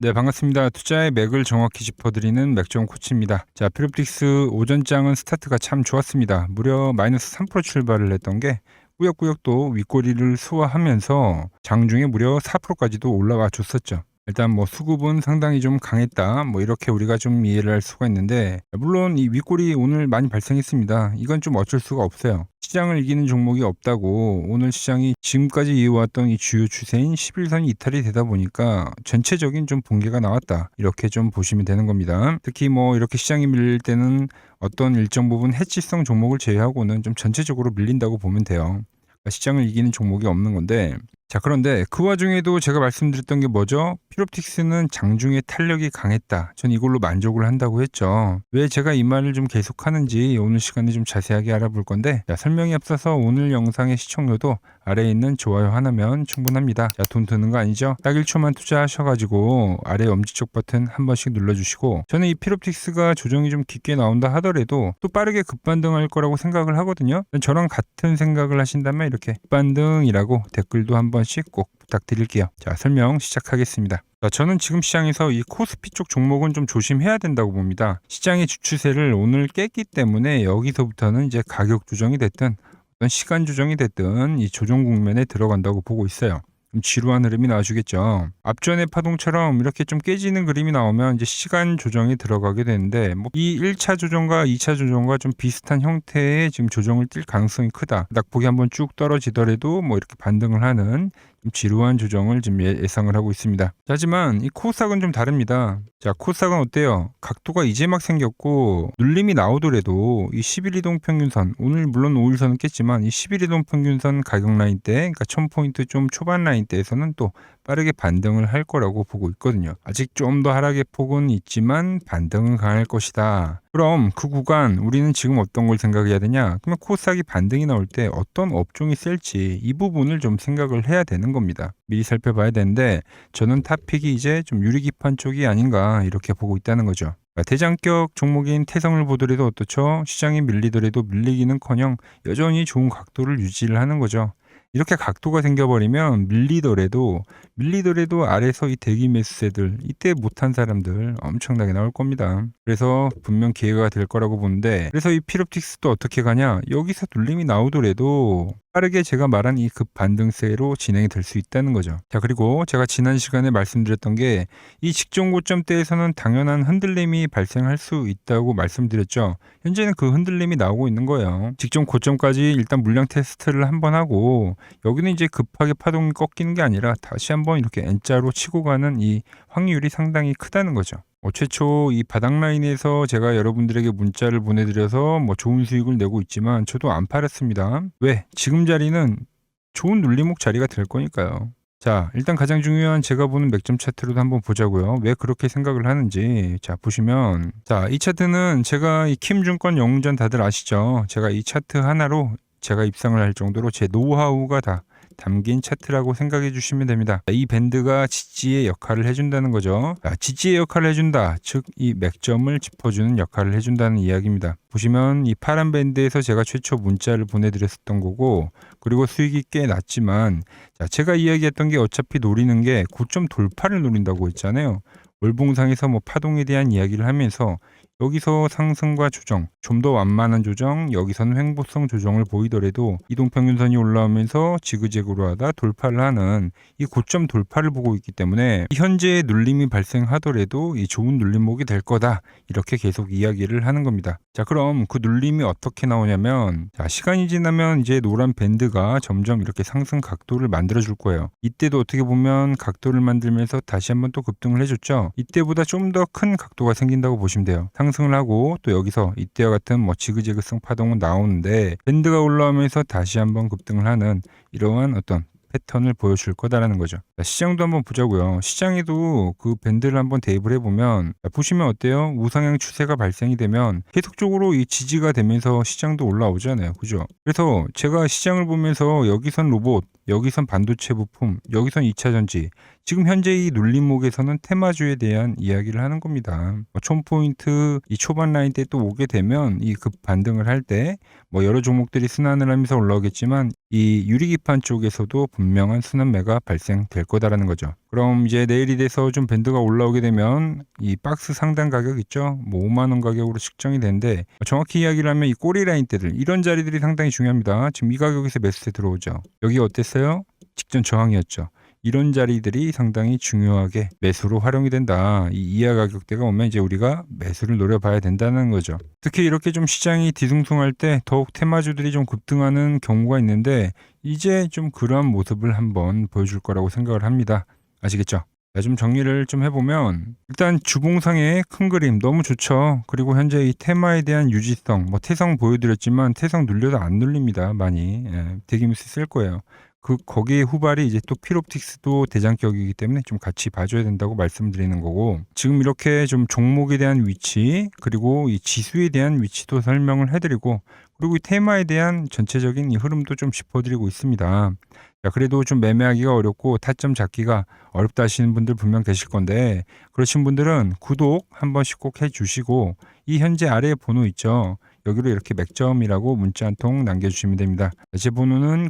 네, 반갑습니다. 투자의 맥을 정확히 짚어드리는 맥정 코치입니다. 자, 피롭틱스 오전장은 스타트가 참 좋았습니다. 무려 마이너스 3% 출발을 했던 게 꾸역꾸역 또 윗꼬리를 소화하면서 장중에 무려 4%까지도 올라와 줬었죠. 일단 뭐 수급은 상당히 좀 강했다, 뭐 이렇게 우리가 좀 이해를 할 수가 있는데, 물론 이 윗골이 오늘 많이 발생했습니다. 이건 좀 어쩔 수가 없어요. 시장을 이기는 종목이 없다고 오늘 시장이 지금까지 이어왔던 이 주요 추세인 11선 이탈이 되다 보니까 전체적인 좀 붕괴가 나왔다, 이렇게 좀 보시면 되는 겁니다. 특히 뭐 이렇게 시장이 밀릴 때는 어떤 일정 부분 해지성 종목을 제외하고는 좀 전체적으로 밀린다고 보면 돼요. 그러니까 시장을 이기는 종목이 없는 건데, 자, 그런데 그 와중에도 제가 말씀드렸던 게 뭐죠? 피롭틱스는 장중에 탄력이 강했다. 전 이걸로 만족을 한다고 했죠. 왜 제가 이 말을 좀 계속하는지 오늘 시간에 좀 자세하게 알아볼 건데, 자, 설명에 앞서서 오늘 영상의 시청료도 아래에 있는 좋아요 하나면 충분합니다. 자, 돈 드는 거 아니죠? 딱 1초만 투자하셔가지고 아래 엄지척 버튼 한 번씩 눌러주시고, 저는 이 피롭틱스가 조정이 좀 깊게 나온다 하더라도 또 빠르게 급반등할 거라고 생각을 하거든요. 저랑 같은 생각을 하신다면 이렇게 급반등이라고 댓글도 한 번씩 꼭 부탁드릴게요. 자, 설명 시작하겠습니다. 자, 저는 지금 시장에서 이 코스피 쪽 종목은 좀 조심해야 된다고 봅니다. 시장의 주추세를 오늘 깼기 때문에 여기서부터는 이제 가격 조정이 됐든 어떤 시간 조정이 됐든 이 조정 국면에 들어간다고 보고 있어요. 좀 지루한 흐름이 나와주겠죠. 앞전의 파동처럼 이렇게 좀 깨지는 그림이 나오면 이제 시간 조정이 들어가게 되는데, 뭐 이 1차 조정과 2차 조정과 좀 비슷한 형태의 지금 조정을 띌 가능성이 크다. 딱 보기 한번 쭉 떨어지더라도 뭐 이렇게 반등을 하는 좀 지루한 조정을 지금 예상을 하고 있습니다. 하지만 이 코스닥은 좀 다릅니다. 자, 코스닥은 어때요? 각도가 이제 막 생겼고 눌림이 나오더라도 이 11이동 평균선, 오늘 물론 5일선은 깼지만 이 11이동 평균선 가격 라인 때, 그러니까 1000포인트 좀 초반 라인 때에서는 또 빠르게 반등을 할 거라고 보고 있거든요. 아직 좀 더 하락의 폭은 있지만 반등은 강할 것이다. 그럼 그 구간 우리는 지금 어떤 걸 생각해야 되냐? 그러면 코스닥이 반등이 나올 때 어떤 업종이 셀지 이 부분을 좀 생각을 해야 되는 겁니다. 미리 살펴봐야 되는데, 저는 탑픽이 이제 좀 유리기판 쪽이 아닌가 이렇게 보고 있다는 거죠. 대장격 종목인 태성을 보더라도 어떻죠? 시장이 밀리더라도 밀리기는커녕 여전히 좋은 각도를 유지를 하는 거죠. 이렇게 각도가 생겨버리면 밀리더라도 아래서 이 대기 매수세들, 이때 못한 사람들 엄청나게 나올 겁니다. 그래서 분명 기회가 될 거라고 보는데, 그래서 이 피롭틱스도 어떻게 가냐? 여기서 눌림이 나오더라도 빠르게 제가 말한 이 급반등세로 진행이 될 수 있다는 거죠. 자, 그리고 제가 지난 시간에 말씀드렸던 게 이 직전 고점대에서는 당연한 흔들림이 발생할 수 있다고 말씀드렸죠. 현재는 그 흔들림이 나오고 있는 거예요. 직전 고점까지 일단 물량 테스트를 한번 하고, 여기는 이제 급하게 파동이 꺾이는 게 아니라 다시 한번 이렇게 N자로 치고 가는 이 확률이 상당히 크다는 거죠. 최초 이 바닥 라인에서 제가 여러분들에게 문자를 보내드려서 뭐 좋은 수익을 내고 있지만 저도 안 팔았습니다. 왜? 지금 자리는 좋은 눌림목 자리가 될 거니까요. 자, 일단 가장 중요한 제가 보는 맥점 차트로도 한번 보자고요. 왜 그렇게 생각을 하는지. 자, 보시면, 자, 이 차트는 제가 이 킴증권 영웅전 다들 아시죠? 제가 이 차트 하나로 제가 입상을 할 정도로 제 노하우가 다 담긴 차트라고 생각해 주시면 됩니다. 이 밴드가 지지의 역할을 해준다는 거죠. 지지의 역할을 해준다, 즉 이 맥점을 짚어주는 역할을 해준다는 이야기입니다. 보시면 이 파란 밴드에서 제가 최초 문자를 보내드렸었던 거고, 그리고 수익이 꽤 났지만, 자, 제가 이야기했던 게 어차피 노리는 게 고점 돌파를 노린다고 했잖아요. 월봉상에서 뭐 파동에 대한 이야기를 하면서 여기서 상승과 조정, 좀 더 완만한 조정, 여기서는 횡보성 조정을 보이더라도 이동평균선이 올라오면서 지그재그로 하다 돌파를 하는 이 고점 돌파를 보고 있기 때문에 현재의 눌림이 발생하더라도 이 좋은 눌림목이 될 거다, 이렇게 계속 이야기를 하는 겁니다. 자, 그럼 그 눌림이 어떻게 나오냐면, 자, 시간이 지나면 이제 노란 밴드가 점점 이렇게 상승 각도를 만들어 줄 거예요. 이때도 어떻게 보면 각도를 만들면서 다시 한번 또 급등을 해줬죠. 이때보다 좀 더 큰 각도가 생긴다고 보시면 돼요. 상승을 하고 또 여기서 이때와 같은 뭐 지그재그성 파동은 나오는데, 밴드가 올라오면서 다시 한번 급등을 하는 이러한 어떤 패턴을 보여줄 거다라는 거죠. 자, 시장도 한번 보자고요. 시장에도 그 밴드를 한번 대입을 해보면, 보시면 어때요? 우상향 추세가 발생이 되면 계속적으로 이 지지가 되면서 시장도 올라오잖아요. 그죠? 그래서 제가 시장을 보면서 여기선 로봇, 여기선 반도체 부품, 여기선 2차 전지, 지금 현재 이 눌림목에서는 테마주에 대한 이야기를 하는 겁니다. 1000포인트 이 초반 라인 때 또 오게 되면 이 급 반등을 할 때 뭐 여러 종목들이 순환을 하면서 올라오겠지만 이 유리기판 쪽에서도 분명한 순환매가 발생될 거다라는 거죠. 그럼 이제 내일이 돼서 좀 밴드가 올라오게 되면 이 박스 상단 가격 있죠? 뭐 5만 원 가격으로 측정이 되는데 정확히 이야기를 하면 이 꼬리 라인대들 이런 자리들이 상당히 중요합니다. 지금 이 가격에서 매수세 들어오죠. 여기 어땠어요? 직전 저항이었죠. 이런 자리들이 상당히 중요하게 매수로 활용이 된다. 이 이하 가격대가 오면 이제 우리가 매수를 노려봐야 된다는 거죠. 특히 이렇게 좀 시장이 뒤숭숭할 때 더욱 테마주들이 좀 급등하는 경우가 있는데 이제 좀 그러한 모습을 한번 보여줄 거라고 생각을 합니다. 아시겠죠? 자, 좀 정리를 좀 해보면 일단 주봉상의 큰 그림 너무 좋죠. 그리고 현재 이 테마에 대한 유지성 뭐 태성 보여드렸지만 태성 눌려도 안 눌립니다. 많이 대기미스 쓸 거예요. 거기에 후발이 이제 또 필옵틱스도 대장격이기 때문에 좀 같이 봐줘야 된다고 말씀드리는 거고 지금 이렇게 좀 종목에 대한 위치 그리고 이 지수에 대한 위치도 설명을 해드리고 그리고 이 테마에 대한 전체적인 이 흐름도 좀 짚어드리고 있습니다. 자, 그래도 좀 매매하기가 어렵고 타점 잡기가 어렵다 하시는 분들 분명 계실 건데 그러신 분들은 구독 한 번씩 꼭 해주시고 이 현재 아래에 번호 있죠. 여기로 이렇게 맥점이라고 문자 한 통 남겨주시면 됩니다. 제 번호는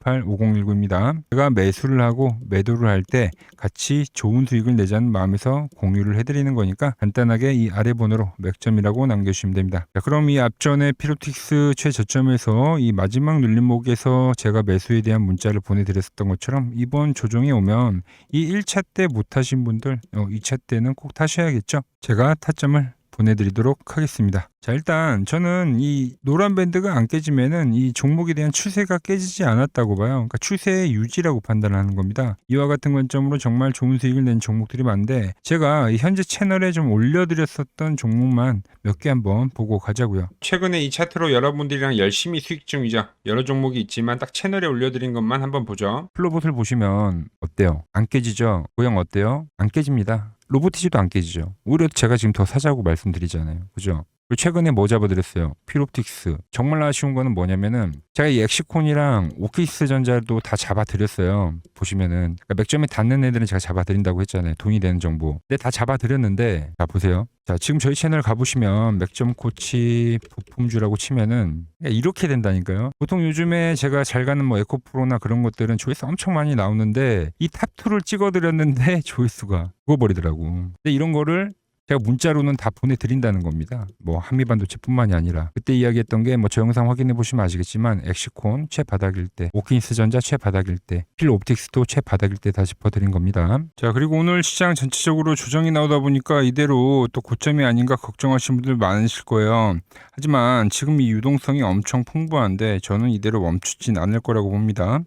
010-6518-5019입니다. 제가 매수를 하고 매도를 할 때 같이 좋은 수익을 내자는 마음에서 공유를 해드리는 거니까 간단하게 이 아래 번호로 맥점이라고 남겨주시면 됩니다. 자, 그럼 이 앞전에 필옵틱스 최저점에서 이 마지막 눌림목에서 제가 매수에 대한 문자를 보내드렸었던 것처럼 이번 조정에 오면 이 1차 때 못하신 분들 2차 때는 꼭 타셔야겠죠. 제가 타점을 보내드리도록 하겠습니다. 자, 일단 저는 이 노란 밴드가 안 깨지면은 이 종목에 대한 추세가 깨지지 않았다고 봐요. 그러니까 추세의 유지라고 판단하는 겁니다. 이와 같은 관점으로 정말 좋은 수익을 낸 종목들이 많은데 제가 현재 채널에 좀 올려드렸었던 종목만 몇 개 한번 보고 가자고요. 최근에 이 차트로 여러분들이랑 열심히 수익 중이죠. 여러 종목이 있지만 딱 채널에 올려드린 것만 한번 보죠. 플로봇을 보시면 어때요? 안 깨지죠? 모양 어때요? 안 깨집니다. 로보티지도 안 깨지죠. 오히려 제가 지금 더 사자고 말씀드리잖아요. 그죠? 그리고 최근에 뭐 잡아드렸어요? 필옵틱스. 정말 아쉬운 거는 뭐냐면은 제가 이 엑시콘이랑 오키스 전자도 다 잡아드렸어요. 보시면은 그러니까 맥점에 닿는 애들은 제가 잡아드린다고 했잖아요. 돈이 되는 정보. 근데 다 잡아드렸는데 자 보세요. 자 지금 저희 채널 가보시면 맥점 코치 부품주라고 치면은 이렇게 된다니까요. 보통 요즘에 제가 잘 가는 뭐 에코프로나 그런 것들은 조회수 엄청 많이 나오는데 이 탑2를 찍어드렸는데 조회수가 죽어버리더라고. 근데 이런 거를 제가 문자로는 다 보내드린다는 겁니다. 뭐 한미반도체뿐만이 아니라 그때 이야기했던 게 뭐 저 영상 확인해 보시면 아시겠지만 엑시콘 최바닥일 때, 오킨스 전자 최바닥일 때, 필옵틱스도 최바닥일 때 다 짚어드린 겁니다. 자 그리고 오늘 시장 전체적으로 조정이 나오다 보니까 이대로 또 고점이 아닌가 걱정하시는 분들 많으실 거예요. 하지만 지금 이 유동성이 엄청 풍부한데 저는 이대로 멈추진 않을 거라고 봅니다.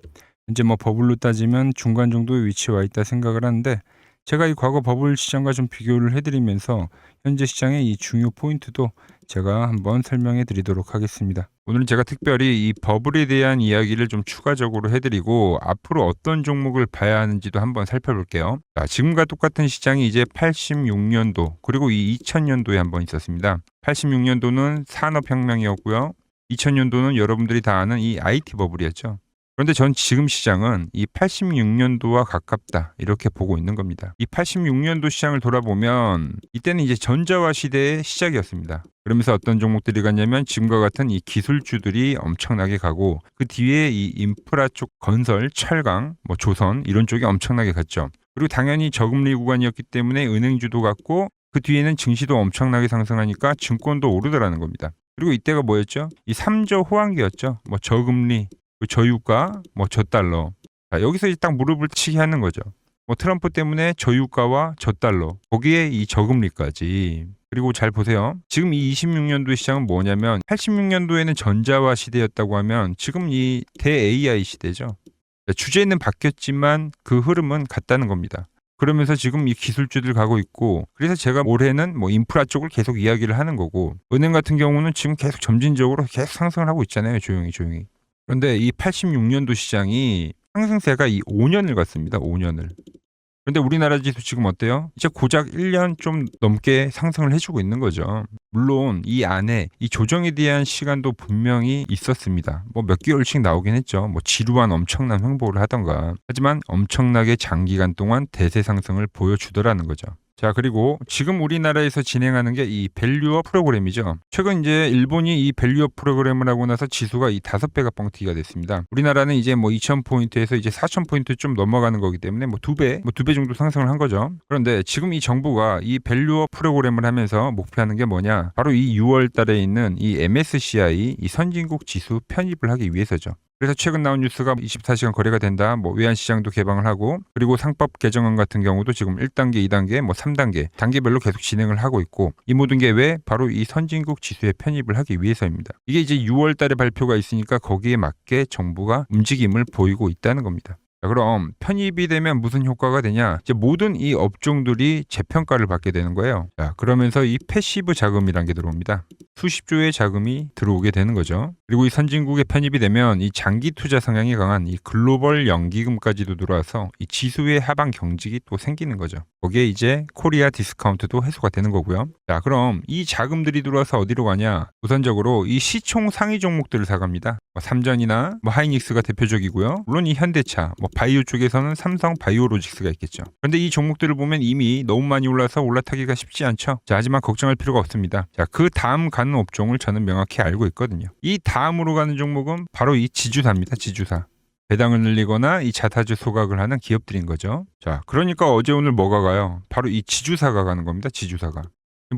이제 뭐 버블로 따지면 중간 정도의 위치에 와 있다 생각을 하는데 제가 이 과거 버블 시장과 좀 비교를 해드리면서 현재 시장의 이 중요 포인트도 제가 한번 설명해 드리도록 하겠습니다. 오늘은 제가 특별히 이 버블에 대한 이야기를 좀 추가적으로 해드리고 앞으로 어떤 종목을 봐야 하는지도 한번 살펴볼게요. 자, 지금과 똑같은 시장이 이제 86년도 그리고 이 2000년도에 한번 있었습니다. 86년도는 산업혁명이었고요. 2000년도는 여러분들이 다 아는 이 IT 버블이었죠. 그런데 전 지금 시장은 이 86년도와 가깝다 이렇게 보고 있는 겁니다. 이 86년도 시장을 돌아보면 이때는 이제 전자화 시대의 시작이었습니다. 그러면서 어떤 종목들이 갔냐면 지금과 같은 이 기술주들이 엄청나게 가고 그 뒤에 이 인프라 쪽 건설, 철강, 뭐 조선 이런 쪽이 엄청나게 갔죠. 그리고 당연히 저금리 구간이었기 때문에 은행주도 갔고 그 뒤에는 증시도 엄청나게 상승하니까 증권도 오르더라는 겁니다. 그리고 이때가 뭐였죠? 이 3조 호황기였죠. 뭐 저금리 저유가, 뭐 저달러. 자, 여기서 이제 딱 무릎을 치게 하는 거죠. 뭐 트럼프 때문에 저유가와 저달러, 거기에 이 저금리까지. 그리고 잘 보세요. 지금 이 26년도의 시장은 뭐냐면 86년도에는 전자화 시대였다고 하면 지금 이 대 AI 시대죠. 주제는 바뀌었지만 그 흐름은 같다는 겁니다. 그러면서 지금 이 기술주들 가고 있고 그래서 제가 올해는 뭐 인프라 쪽을 계속 이야기를 하는 거고 은행 같은 경우는 지금 계속 점진적으로 계속 상승을 하고 있잖아요. 조용히. 그런데 이 86년도 시장이 상승세가 이 5년을 갔습니다. 5년을. 그런데 우리나라 지수 지금 어때요? 이제 고작 1년 좀 넘게 상승을 해주고 있는 거죠. 물론 이 안에 이 조정에 대한 시간도 분명히 있었습니다. 뭐 몇 개월씩 나오긴 했죠. 뭐 지루한 엄청난 횡보를 하던가. 하지만 엄청나게 장기간 동안 대세 상승을 보여주더라는 거죠. 자, 그리고 지금 우리나라에서 진행하는 게 이 밸류어 프로그램이죠. 최근 이제 일본이 이 밸류어 프로그램을 하고 나서 지수가 이 5배가 뻥튀기가 됐습니다. 우리나라는 이제 뭐 2,000포인트에서 이제 4,000포인트 좀 넘어가는 거기 때문에 뭐 2배 정도 상승을 한 거죠. 그런데 지금 이 정부가 이 밸류어 프로그램을 하면서 목표하는 게 뭐냐? 바로 이 6월 달에 있는 이 MSCI 이 선진국 지수 편입을 하기 위해서죠. 그래서 최근 나온 뉴스가 24시간 거래가 된다. 뭐 외환시장도 개방을 하고, 그리고 상법 개정안 같은 경우도 지금 1단계, 2단계, 뭐 3단계 단계별로 계속 진행을 하고 있고, 이 모든 게 왜? 바로 이 선진국 지수에 편입을 하기 위해서입니다. 이게 이제 6월 달에 발표가 있으니까 거기에 맞게 정부가 움직임을 보이고 있다는 겁니다. 자, 그럼 편입이 되면 무슨 효과가 되냐? 이제 모든 이 업종들이 재평가를 받게 되는 거예요. 자, 그러면서 이 패시브 자금이라는 게 들어옵니다. 수십조의 자금이 들어오게 되는 거죠. 그리고 이 선진국에 편입이 되면 이 장기 투자 성향이 강한 이 글로벌 연기금까지도 들어와서 이 지수의 하방 경직이 또 생기는 거죠. 거기에 이제 코리아 디스카운트도 해소가 되는 거고요. 자, 그럼 이 자금들이 들어와서 어디로 가냐? 우선적으로 이 시총 상위 종목들을 사갑니다. 삼전이나 하이닉스가 대표적이고요. 물론 이 현대차, 바이오 쪽에서는 삼성 바이오로직스가 있겠죠. 그런데 이 종목들을 보면 이미 너무 많이 올라서 올라타기가 쉽지 않죠. 자, 하지만 걱정할 필요가 없습니다. 자, 그 다음 가는 업종을 저는 명확히 알고 있거든요. 이 다음으로 가는 종목은 바로 이 지주사입니다. 지주사. 배당을 늘리거나 이 자사주 소각을 하는 기업들인 거죠. 자, 그러니까 어제 오늘 뭐가 가요? 바로 이 지주사가 가는 겁니다. 지주사가.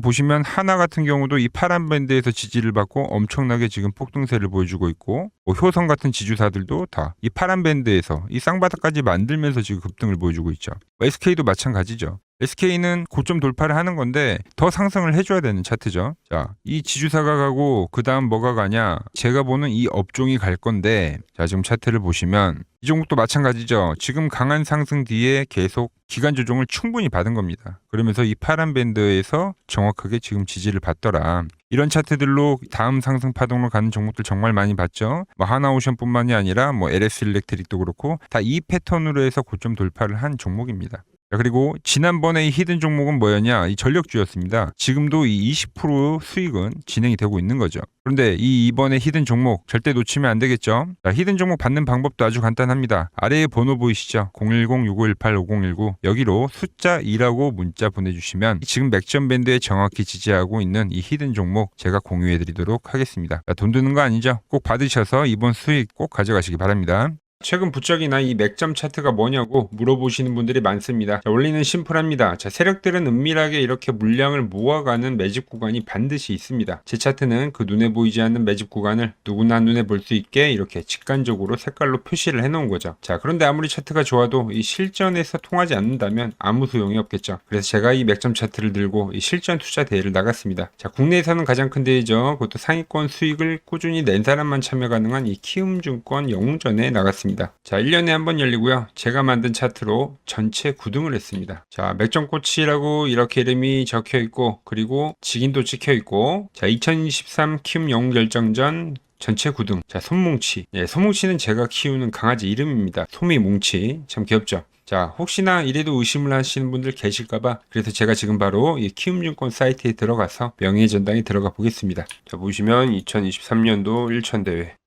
보시면 하나 같은 경우도 이 파란 밴드에서 지지를 받고 엄청나게 지금 폭등세를 보여주고 있고, 효성 같은 지주사들도 다 이 파란 밴드에서 이 쌍바닥까지 만들면서 지금 급등을 보여주고 있죠. SK도 마찬가지죠. SK는 고점 돌파를 하는 건데 더 상승을 해줘야 되는 차트죠. 자, 이 지주사가 가고 그 다음 뭐가 가냐? 제가 보는 이 업종이 갈 건데, 자, 지금 차트를 보시면 이 종목도 마찬가지죠. 지금 강한 상승 뒤에 계속 기간 조정을 충분히 받은 겁니다. 그러면서 이 파란 밴드에서 정확하게 지금 지지를 받더라. 이런 차트들로 다음 상승 파동으로 가는 종목들 정말 많이 봤죠. 하나오션뿐만이 아니라 LS 일렉트릭도 그렇고 다 이 패턴으로 해서 고점 돌파를 한 종목입니다. 자, 그리고 지난번에 이 히든 종목은 뭐였냐? 이 전력주였습니다. 지금도 이 20% 수익은 진행이 되고 있는 거죠. 그런데 이번에 히든 종목 절대 놓치면 안 되겠죠? 자, 히든 종목 받는 방법도 아주 간단합니다. 아래에 번호 보이시죠? 010-6518-5019 여기로 숫자 2라고 문자 보내주시면 지금 맥점 밴드에 정확히 지지하고 있는 이 히든 종목 제가 공유해드리도록 하겠습니다. 자, 돈 드는 거 아니죠? 꼭 받으셔서 이번 수익 꼭 가져가시기 바랍니다. 최근 부쩍이나 이 맥점 차트가 뭐냐고 물어보시는 분들이 많습니다. 자, 원리는 심플합니다. 자, 세력들은 은밀하게 이렇게 물량을 모아가는 매집 구간이 반드시 있습니다. 제 차트는 그 눈에 보이지 않는 매집 구간을 누구나 눈에 볼 수 있게 이렇게 직관적으로 색깔로 표시를 해놓은 거죠. 자, 그런데 아무리 차트가 좋아도 이 실전에서 통하지 않는다면 아무 소용이 없겠죠. 그래서 제가 이 맥점 차트를 들고 이 실전 투자 대회를 나갔습니다. 자, 국내에서는 가장 큰 대회죠. 그것도 상위권 수익을 꾸준히 낸 사람만 참여 가능한 이 키움증권 영웅전에 나갔습니다. 자, 1년에 한 번 열리고요. 제가 만든 차트로 전체 9등을 했습니다. 자, 맥점코치라고 이렇게 이름이 적혀 있고, 그리고 직인도 찍혀 있고, 자, 2023 키움 영웅 결정전 전체 9등. 자, 솜뭉치. 네, 솜뭉치는 제가 키우는 강아지 이름입니다. 솜이뭉치. 참 귀엽죠? 자, 혹시나 이래도 의심을 하시는 분들 계실까봐 그래서 제가 지금 바로 이 키움증권 사이트에 들어가서 명예의 전당에 들어가 보겠습니다. 자, 보시면 2023년도 1천대회.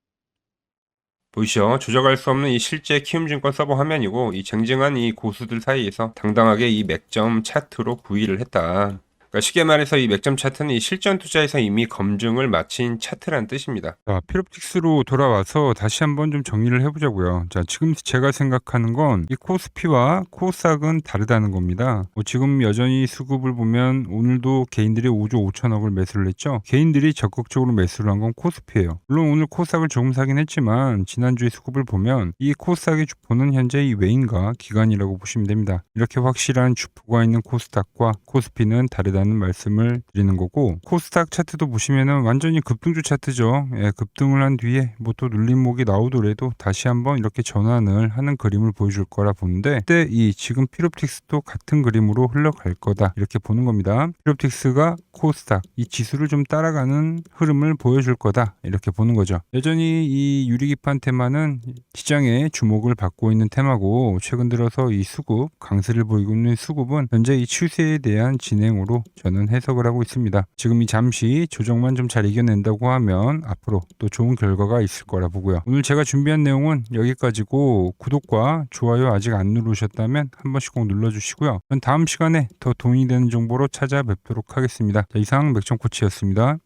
보이시죠? 조작할 수 없는 이 실제 키움증권 서버 화면이고, 이 쟁쟁한 이 고수들 사이에서 당당하게 이 맥점 차트로 구의를 했다. 그러니까 쉽게 말해서 이 맥점 차트는 이 실전 투자에서 이미 검증을 마친 차트란 뜻입니다. 자, 필옵틱스로 돌아와서 다시 한번 좀 정리를 해보자고요. 자, 지금 제가 생각하는 건 이 코스피와 코스닥은 다르다는 겁니다. 지금 여전히 수급을 보면 오늘도 개인들이 5조 5천억을 매수를 했죠. 개인들이 적극적으로 매수를 한 건 코스피예요. 물론 오늘 코스닥을 조금 사긴 했지만 지난주에 수급을 보면 이 코스닥의 주포는 현재 이 외인과 기관이라고 보시면 됩니다. 이렇게 확실한 주포가 있는 코스닥과 코스피는 다르다 는 말씀을 드리는 거고, 코스닥 차트도 보시면은 완전히 급등주 차트죠. 예, 급등을 한 뒤에 또 눌림목이 나오더라도 다시 한번 이렇게 전환을 하는 그림을 보여줄 거라 보는데, 그때 이 지금 필옵틱스도 같은 그림으로 흘러갈 거다 이렇게 보는 겁니다. 필옵틱스가 코스닥 이 지수를 좀 따라가는 흐름을 보여줄 거다 이렇게 보는 거죠. 여전히 이 유리기판 테마는 시장에 주목을 받고 있는 테마고, 최근 들어서 이 수급 강세를 보이고 있는 수급은 현재 이 추세에 대한 진행으로 저는 해석을 하고 있습니다. 지금 이 잠시 조정만 좀 잘 이겨낸다고 하면 앞으로 또 좋은 결과가 있을 거라 보고요. 오늘 제가 준비한 내용은 여기까지고, 구독과 좋아요 아직 안 누르셨다면 한 번씩 꼭 눌러주시고요. 전 다음 시간에 더 도움이 되는 정보로 찾아뵙도록 하겠습니다. 자, 이상 맥정코치였습니다.